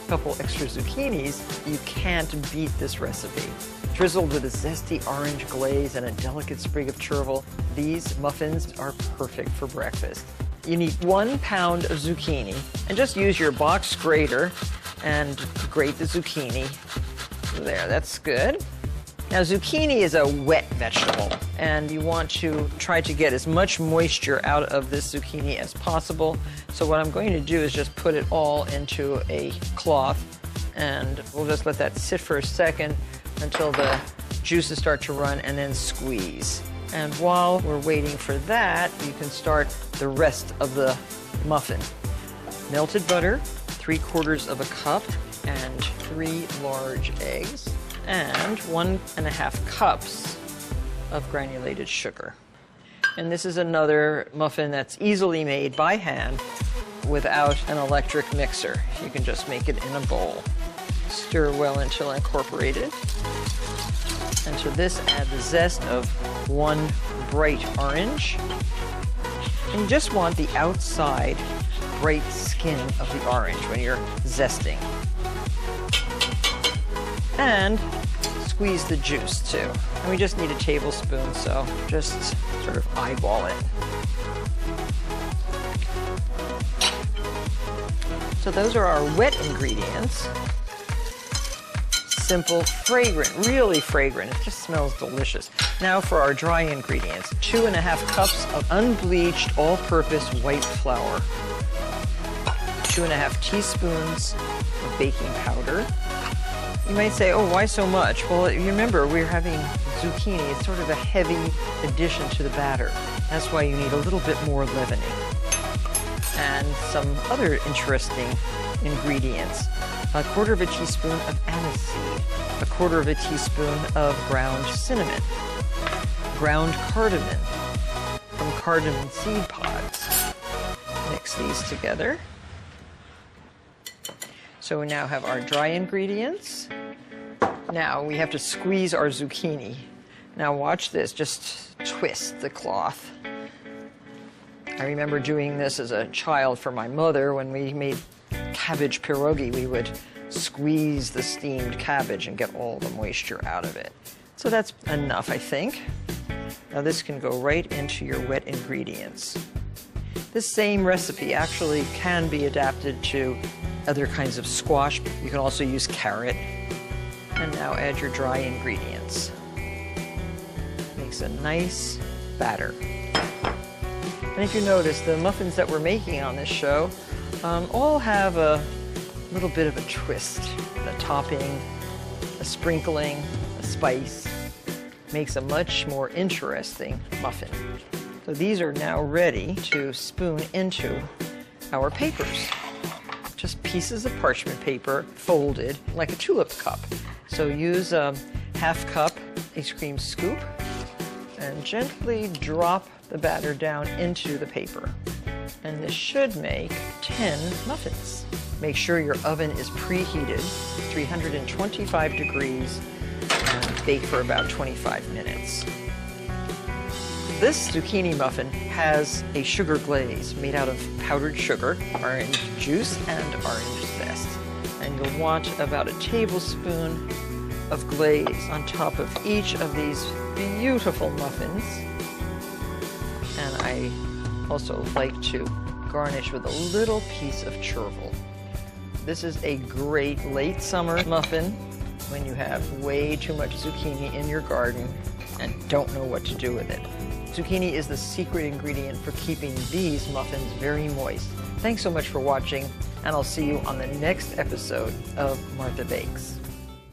couple extra zucchinis, you can't beat this recipe. Drizzled with a zesty orange glaze and a delicate sprig of chervil, these muffins are perfect for breakfast. You need 1 pound of zucchini, and just use your box grater and grate the zucchini. There, that's good. Now, zucchini is a wet vegetable, and you want to try to get as much moisture out of this zucchini as possible. So what I'm going to do is just put it all into a cloth, and we'll just let that sit for a second until the juices start to run, and then squeeze. And while we're waiting for that, you can start the rest of the muffin. Melted butter, 3/4 of a cup, and 3 large eggs, and 1½ cups of granulated sugar. And this is another muffin that's easily made by hand without an electric mixer. You can just make it in a bowl. Stir well until incorporated. And to this, add the zest of 1 bright orange. And you just want the outside bright skin of the orange when you're zesting. And squeeze the juice too. And we just need a tablespoon, so just sort of eyeball it. So those are our wet ingredients. Simple, fragrant, really fragrant. It just smells delicious. Now for our dry ingredients. 2½ cups of unbleached all-purpose white flour. 2½ teaspoons of baking powder. You might say, oh, why so much? Well, you remember, we're having zucchini. It's sort of a heavy addition to the batter. That's why you need a little bit more leavening. And some other interesting ingredients. 1/4 teaspoon of aniseed, 1/4 teaspoon of ground cinnamon, ground cardamom from cardamom seed pods. Mix these together. So we now have our dry ingredients. Now we have to squeeze our zucchini. Now watch this, just twist the cloth. I remember doing this as a child for my mother. When we made cabbage pierogi, we would squeeze the steamed cabbage and get all the moisture out of it. So that's enough, I think. Now this can go right into your wet ingredients. This same recipe actually can be adapted to other kinds of squash. You can also use carrot. And now add your dry ingredients. Makes a nice batter. And if you notice, the muffins that we're making on this show all have a little bit of a twist. A topping, a sprinkling, a spice. Makes a much more interesting muffin. So these are now ready to spoon into our papers. Just pieces of parchment paper folded like a tulip cup. So use a ½ cup ice cream scoop and gently drop the batter down into the paper. And this should make 10 muffins. Make sure your oven is preheated, 325 degrees, and bake for about 25 minutes. This zucchini muffin has a sugar glaze made out of powdered sugar, orange juice, and orange zest. And you'll want about a tablespoon of glaze on top of each of these beautiful muffins. And I also like to garnish with a little piece of chervil. This is a great late summer muffin when you have way too much zucchini in your garden and don't know what to do with it. Zucchini is the secret ingredient for keeping these muffins very moist. Thanks so much for watching, and I'll see you on the next episode of Martha Bakes.